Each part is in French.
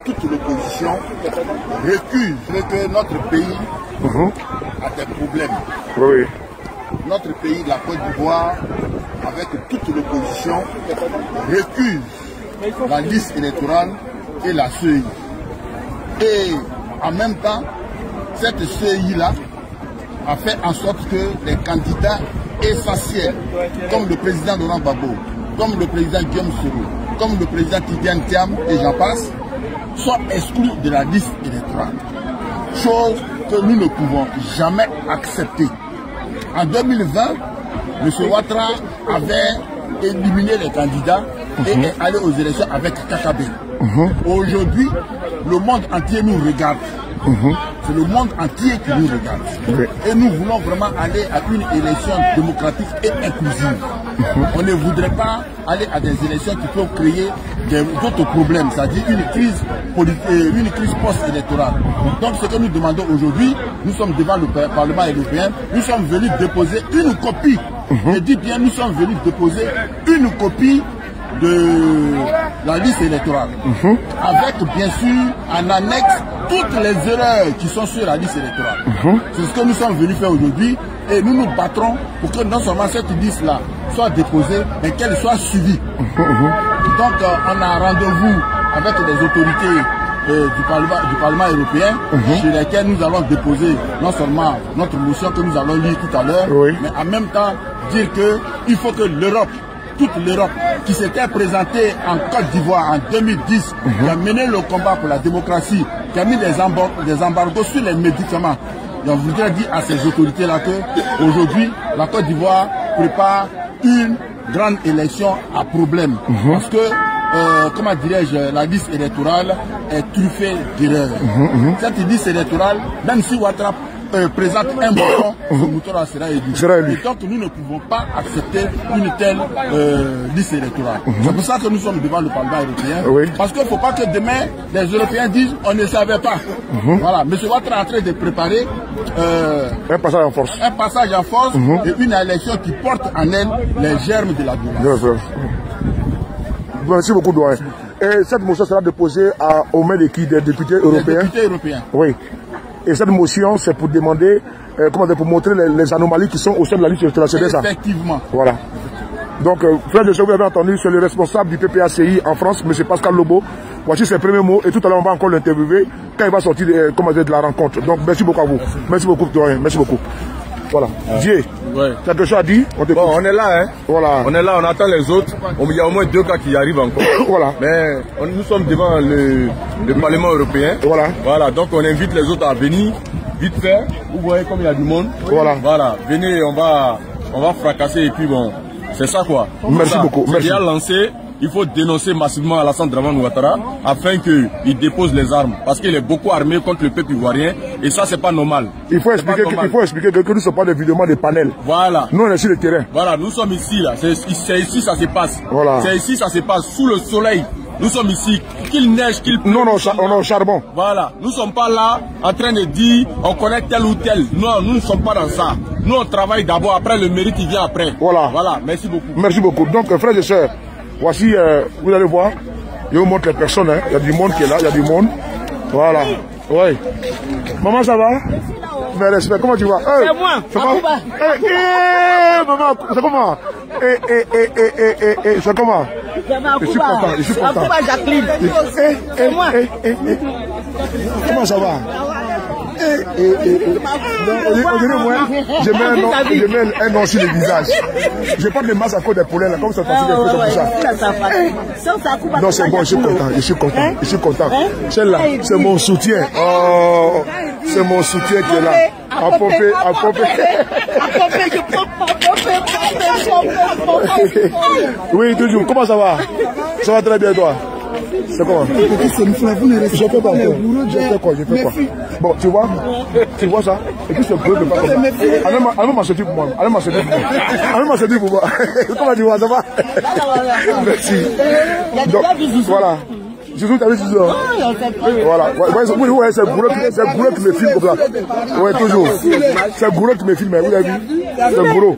toute l'opposition recule que notre pays a des problèmes. Oui. Notre pays, la Côte d'Ivoire, avec toute l'opposition, recule la liste électorale et la CEI. Et en même temps, cette CEI-là a fait en sorte que les candidats essentiels, comme le président Laurent Gbagbo, comme le président Guillaume Soro, comme le président Tidjane Thiam et j'en passe, soient exclus de la liste électorale. Chose que nous ne pouvons jamais accepter. En 2020, M. Ouattara avait éliminé les candidats et est allé aux élections avec Kakabe. Aujourd'hui, le monde entier nous regarde. C'est le monde entier qui nous regarde. Et nous voulons vraiment aller à une élection démocratique et inclusive. On ne voudrait pas aller à des élections qui peuvent créer d'autres problèmes, c'est-à-dire une crise politique, une crise post-électorale. Donc ce que nous demandons aujourd'hui, nous sommes devant le Parlement européen, nous sommes venus déposer une copie. Je dis bien, nous sommes venus déposer une copie de la liste électorale, avec bien sûr en annexe toutes les erreurs qui sont sur la liste électorale. C'est ce que nous sommes venus faire aujourd'hui et nous nous battrons pour que non seulement cette liste-là soit déposée, mais qu'elle soit suivie. Donc on a rendez-vous avec les autorités du Parlement européen, sur lesquelles nous allons déposer non seulement notre motion que nous allons lire tout à l'heure, mais en même temps dire qu'il faut que l'Europe, toute l'Europe qui s'était présentée en Côte d'Ivoire en 2010, qui a mené le combat pour la démocratie, qui a mis des embargos sur les médicaments. Et on voudrait dire à ces autorités-là qu'aujourd'hui, la Côte d'Ivoire prépare une grande élection à problème. Parce que, comment dirais-je, la liste électorale est truffée d'erreurs. Cette liste électorale, même si Ouattara présente un bouton, ce mouton sera élu. Et donc nous ne pouvons pas accepter une telle liste électorale. C'est pour ça que nous sommes devant le Parlement européen. Parce qu'il ne faut pas que demain les Européens disent on ne savait pas. Voilà, M. Ouattara est en train de préparer un passage en force. Un passage en force et une élection qui porte en elle les germes de la violence. Merci beaucoup, doyen. Et cette motion sera déposée au main de qui? Des députés européens? Des députés européens. Oui. Et cette motion, c'est pour demander, pour montrer les anomalies qui sont au sein de la liste électorale. C'est ça? Effectivement. Voilà. Donc, frère de vous avez entendu, c'est le responsable du PPACI en France, M. Pascal Lobo. Voici ses premiers mots et tout à l'heure, on va encore l'interviewer quand il va sortir de la rencontre. Donc, merci beaucoup à vous. Merci beaucoup, doyen. Merci beaucoup. Voilà. Dieu, tu as quelque chose à dire? On est là, hein. Voilà. On est là, on attend les autres. Il y a au moins 2 cas qui arrivent encore. Voilà. Mais nous sommes devant le Parlement européen. Voilà. Voilà. Donc on invite les autres à venir vite fait. Vous voyez comme il y a du monde. Voilà. Voilà. Venez, on va fracasser et puis bon, c'est ça quoi. Merci beaucoup. C'est déjà lancé. Il faut dénoncer massivement Alassane Dramane Ouattara afin qu'il dépose les armes. Parce qu'il est beaucoup armé contre le peuple ivoirien et ça, c'est pas normal. Il faut expliquer que nous ne sommes pas des vidéos de panel. Voilà. Nous, on est sur le terrain. Voilà, nous sommes ici, là. C'est ici ça se passe. Voilà. C'est ici ça se passe, sous le soleil. Nous sommes ici, qu'il neige, qu'il pleuve. Non, on est au charbon. Voilà. Nous ne sommes pas là en train de dire on connaît tel ou tel. Non, nous ne sommes pas dans ça. Nous, on travaille d'abord, après le mérite, il vient après. Voilà. Voilà, merci beaucoup. Merci beaucoup. Donc, frères et sœurs, voici, vous allez voir, je vous montre les personnes, hein. Il y a du monde qui est là, il y a du monde. Voilà. Oui. Maman, ça va? Mais respect, comment tu vas? C'est moi, Akuba. Maman, c'est comment? C'est comment? Je suis content, je suis content. Akuba Jacqueline. C'est moi. Comment ça va? Je mets un nom sur le visage. Je porte le masque à cause des poulets, là, comme ça passe comme ça. Non, c'est bon, je suis content, je suis content, je suis content. Celle-là, c'est mon soutien. Oh, c'est mon soutien qui est là. À pomper, à pomper. Oui, toujours. Comment ça va? Ça va très bien, toi? C'est comment? Je fais quoi? Je fais quoi? Bon, tu vois ça? Et puis c'est un peu pas comme ça. Allez m'acheter pour moi. Allez m'acheter pour moi. Comment tu vois? Ça va? Merci. Donc, voilà. Jésus, t'as vu Jésus? Voilà. Oui, c'est Gourou qui me filme comme ça. Oui, toujours. C'est Gourou qui me filme, vous avez vu? C'est Gourou.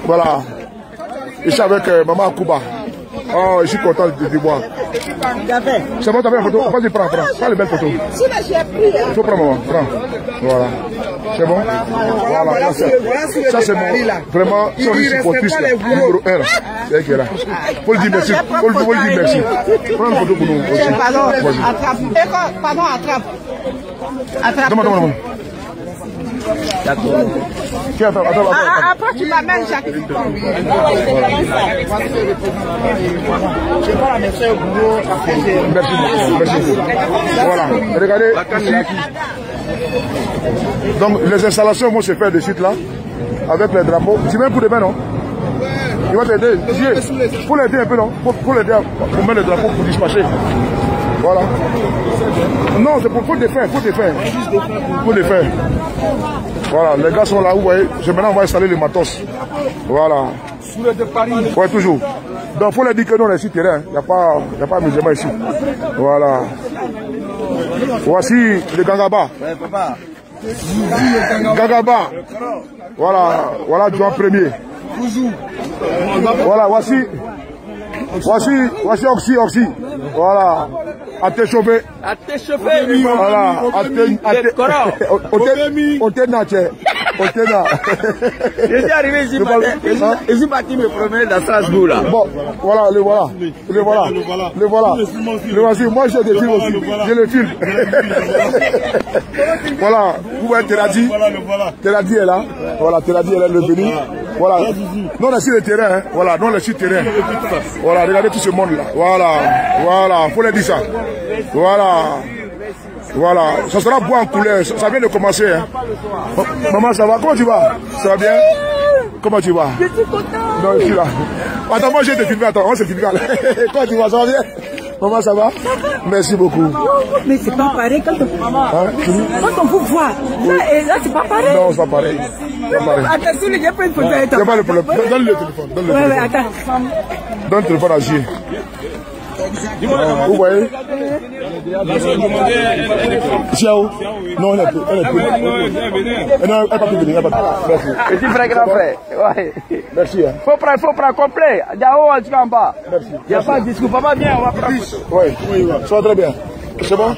Voilà. Je suis avec Maman Akuba. Oh, je suis content de te voir. C'est bon, t'as fait la photo? Vas-y, prends les belles photos. Il faut prendre, maman, prends. Voilà. C'est bon? Voilà, ça c'est mon, vraiment, son supportrice là, numéro 1 là. C'est elle qui est là. Faut le dire merci. Faut le dire merci. Prends une photo pour nous aussi. Pardon, attrape. Demande. D'accord. Après, tu m'amènes, Jacques. Merci beaucoup. Voilà. Regardez ici. Donc, les installations vont se faire de suite là, avec les drapeaux. Tu mets un coup de main, non? Il va t'aider. Il faut l'aider un peu, non? Faut l'aider pour mettre le drapeau pour dispatcher. Voilà. Non, c'est pour défaire. Faut défaire. Voilà, les gars sont là, vous voyez. Maintenant, on va installer les matos. Voilà. Ouais, toujours. Donc, il faut leur dire que nous, on est sur terrain. Il n'y a pas amusement ici. Voilà. Voici le Gangaba. Gangaba. Voilà, Joan premier. Voilà, voici Oxy. Voilà. À t'échauffer. Voilà. Je suis arrivé ici, je suis parti me promener dans Strasbourg là. Bon, voilà, le voici. Moi je le filme aussi. Je le filme. Voilà, vous voyez Teradi. Teradi est là. Voilà, Teradi est là, le venu. Voilà. Nous on est sur le terrain. Hein. Voilà, nous on est sur le terrain. Voilà, regardez tout ce monde là. Voilà, faut leur dire ça. Voilà, ça sera beau en couleur, ça vient de commencer. Hein. Maman, ça va? Comment tu vas? Ça va bien? Comment tu vas? Je suis content. Non, je suis là. Attends, moi je vais te filmer, on se filme. Comment tu vas? Ça va bien? Maman, ça va? Merci beaucoup. Mais c'est pas pareil quand on vous voit. Là, c'est pas pareil. Non, c'est pas pareil. Attention, il n'y a pas une photo. Il n'y a pas le problème. Donne le téléphone. Donne le téléphone à J. Vous voyez? Ciao. Non, elle est plus. Non, elle n'est pas plus venue. Merci. Petit frère, grand frère. Ouais. Merci. Hein. Faut prendre complet. D'en haut jusqu'en bas. Merci. Il n'y a pas de discours. Papa, viens, on va prendre. Oui, ça va très bien. C'est bon?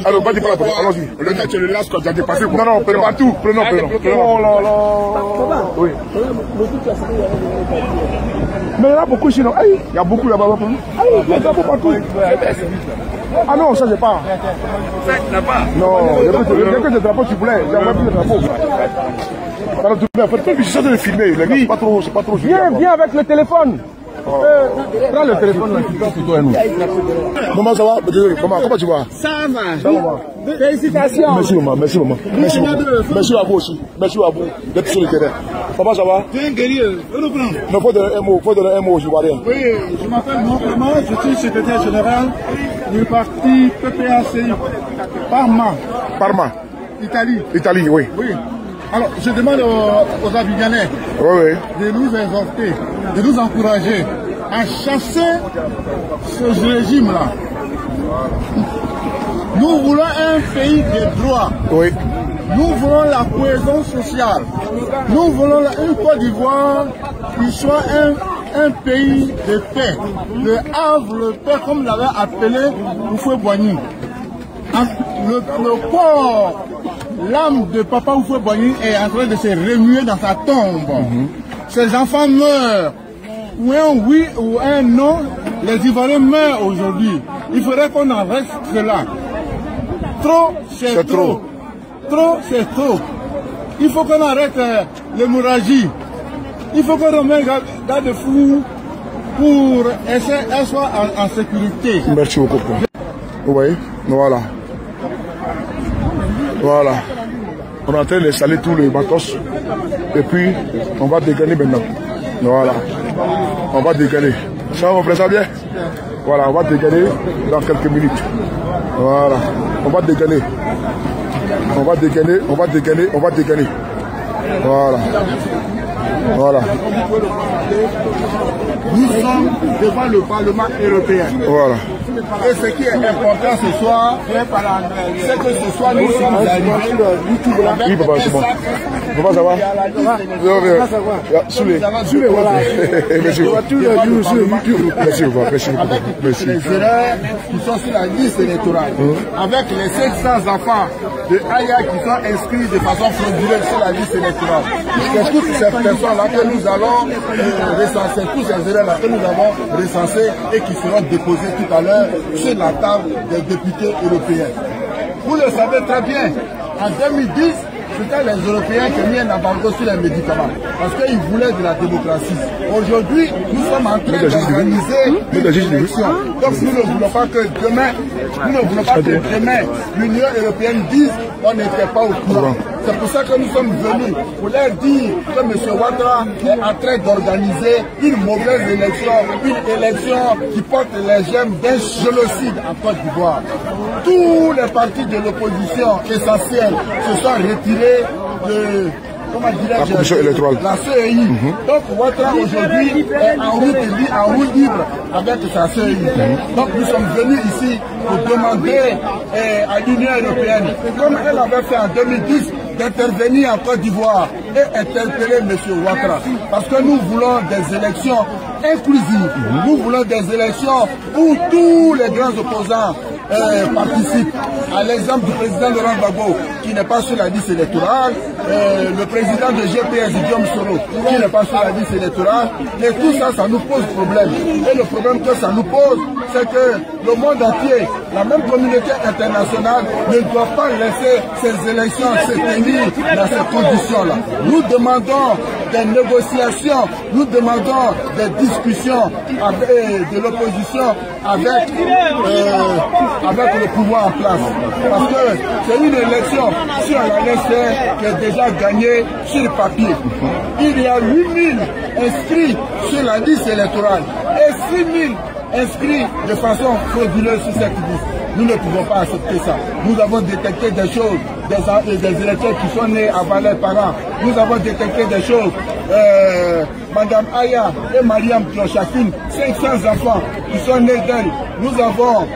Alors, vas-y, prends la photo. Allons-y. Le gars, tu le lasses quand tu as dépassé. Non, prenons partout. Prenons. Oh là là. Oui. Mais il y en a beaucoup sinon. Il y a beaucoup là-bas. Il y a beaucoup partout. Ah non, ça j'ai pas. Non, il y a que des drapeaux s'il vous plaît. J'ai envoyé plus de drapeaux. Alors tu peux faire ça de le filmer. Les gars, c'est pas trop. Viens avec le téléphone. Prends le téléphone là, tu prends photo à nous. Maman, ça va? Désolé, maman, comment tu vas? Ça va. Félicitations. Merci maman. Merci beaucoup. Merci à vous aussi. Merci à vous d'être sur le terrain. Papa, ça va? Tu es un guerrier. Non, faut donner un mot aux Ivoiriens. Oui, je m'appelle Mohamed, je suis secrétaire général du parti PPACI. Parma. Italie, oui. Alors, je demande aux Abidjanais de nous exhorter, de nous encourager à chasser ce régime-là. Nous voulons un pays de droit. Oui. Nous voulons la cohésion sociale. Nous voulons une Côte d'Ivoire qui soit un pays de paix. Le havre de paix, comme l'avait appelé Houphouët-Boigny. Le corps, l'âme de Papa Houphouët-Boigny est en train de se remuer dans sa tombe. Ses enfants meurent. Ou un oui ou un non, les Ivoiriens meurent aujourd'hui. Il faudrait qu'on en reste là. Trop, c'est trop. Trop, c'est trop. Il faut qu'on arrête l'hémorragie. Il faut qu'on remette garde-fou pour essayer qu'elle soit en sécurité. Merci beaucoup. Oui, voilà. On est en train d'installer tous les matos. Et puis, on va dégainer maintenant. Voilà. On va dégainer. Ça, on fait ça bien? Voilà, on va dégainer dans quelques minutes. Voilà. On va dégainer. Voilà. Voilà. Nous sommes devant le Parlement européen. Voilà. Et ce qui est important ce soir, c'est que ce soir nous sommes arrivés avec papa, c'est bon. Papa, ça va? Merci. Les erreurs qui sont sur la liste électorale, avec les 700 enfants de Aya qui sont inscrits de façon frauduleuse sur la liste électorale. C'est toutes ces personnes-là que nous allons recenser, tous ces erreurs-là que nous avons recensées et qui seront déposées tout à l'heure sur la table des députés européens. Vous le savez très bien, en 2010, c'était les Européens qui ont mis un embargo sur les médicaments parce qu'ils voulaient de la démocratie. Aujourd'hui, nous sommes en train d'organiser des élections. Donc nous ne voulons pas que demain, l'Union européenne dise qu'on n'était pas au courant. C'est pour ça que nous sommes venus pour leur dire que M. Ouattara est en train d'organiser une mauvaise élection, une élection qui porte les germes d'un génocide en Côte d'Ivoire. Tous les partis de l'opposition essentiels se sont retirés de la commission électorale, la CEI. Donc Ouattara aujourd'hui est en route libre avec sa CEI. Donc nous sommes venus ici pour demander à l'Union européenne, comme elle avait fait en 2010, d'intervenir en Côte d'Ivoire et interpeller M. Ouattara. Parce que nous voulons des élections inclusives. Nous voulons des élections où tous les grands opposants participent. À l'exemple du président Laurent Gbagbo, qui n'est pas sur la liste électorale, le président de GPS, Guillaume Soro, qui n'est pas sur la liste électorale. Et tout ça, ça nous pose problème. Et le problème que ça nous pose, c'est que le monde entier, la même communauté internationale, ne doit pas laisser ces élections se tenir dans ces conditions-là. Nous demandons des négociations, nous demandons des discussions de l'opposition avec le pouvoir en place. Parce que c'est une élection, si on la laisse faire, qui est déjà gagnée sur le papier. Il y a 8000 inscrits sur la liste électorale et 6000 inscrits de façon frauduleuse sur cette liste. Nous ne pouvons pas accepter ça. Nous avons détecté des choses, des électeurs qui sont nés avant leurs parents. Nous avons détecté des choses. Madame Aya et Mariam qui ont chacune 500 enfants qui sont nés d'elle. Nous avons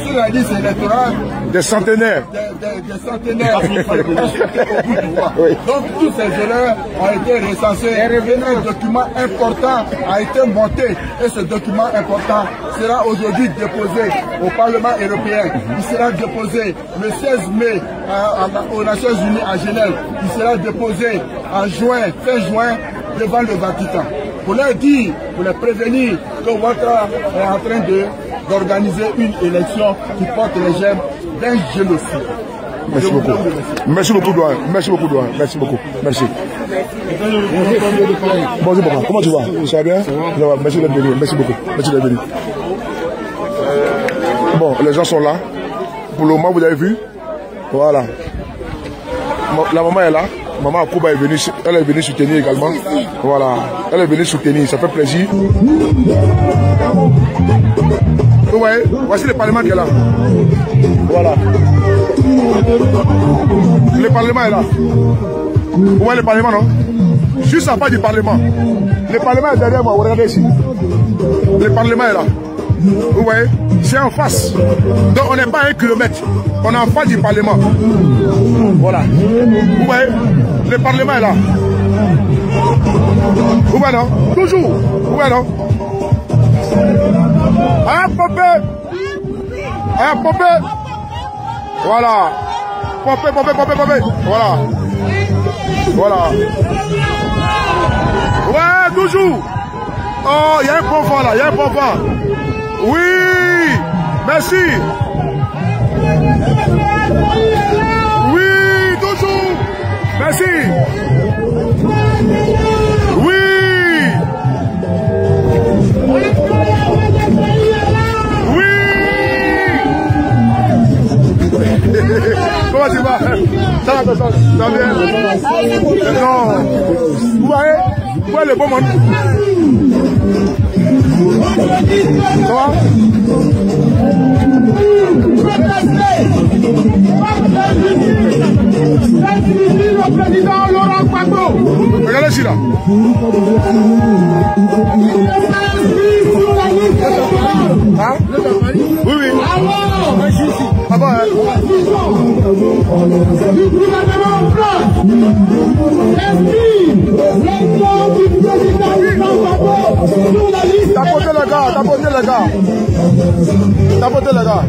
sur la liste électorale des centenaires. Des centenaires au bout du mois. Oui. Donc toutes ces erreurs ont été recensées et un document important a été monté. Et ce document important sera aujourd'hui déposé au Parlement européen. Il sera déposé le 16 mai aux Nations Unies à Genève. Il sera déposé en juin, fin juin, devant le Vatican. Pour leur dire, pour les prévenir que Ouattara est en train d'organiser une élection qui porte les germes d'un génocide. Merci beaucoup. Merci beaucoup, Douane. Merci beaucoup, Douane. Merci beaucoup. Merci. Bonjour, papa. Comment tu vas? Ça va bien? Ça va. Merci d'être venu. Merci beaucoup. Merci d'être venu. Bon, les gens sont là. Pour le moment, vous avez vu. Voilà. La maman est là. Maman Akouba est venue, elle est venue soutenir également. Voilà, elle est venue soutenir, ça fait plaisir. Vous voyez, voici le Parlement qui est là. Voilà. Le Parlement est là. Vous voyez le Parlement, non? Juste en face du Parlement. Le Parlement est derrière moi, regardez ici. Le Parlement est là. Vous voyez, c'est en face. Donc on n'est pas à 1 kilomètre. On est en face du Parlement. Voilà. Vous voyez, le Parlement est là. Vous voyez, non? Toujours. Vous voyez, non? Ah, Popé. Ah, Popé. Voilà. Popé, Popé, Popé, Popé. Voilà. Voilà. Ouais, toujours. Oh, il y a un bon vent là, il y a un bon vent. Oui, merci. Oui, toujours. Merci. Oui. Oui. Comment tu vas? Ça va, ça va bien? Non. Vous voyez le bon monde? Ça va? Regardez ici. là. Hein? Oui, oui. Ah bon, hein? Tapotez les gars, tapotez les gars. Tapotez les gars.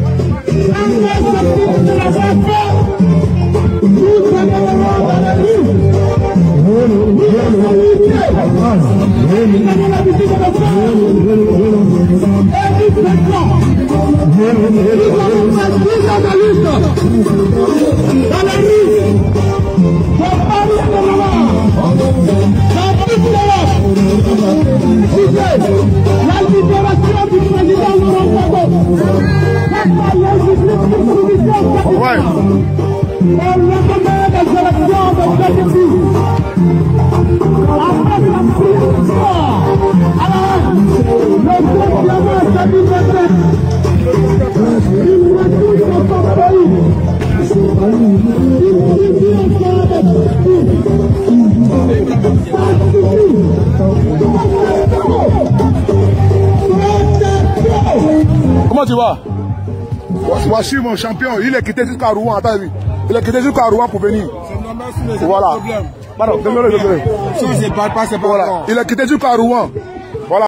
La libération du président Laurent Gbagbo. Ouais. Au lendemain des élections de 2010, après la prise, alors le gouvernement s'est dit il retourne dans son pays. Comment tu vas? Voici mon champion, il est quitté jusqu'à Rouen, attends, il est quitté jusqu'à Rouen pour venir. Voilà. Pardon, désolé. Si on ne se parle pas, c'est pas voilà. Il est quitté jusqu'à Rouen. Voilà.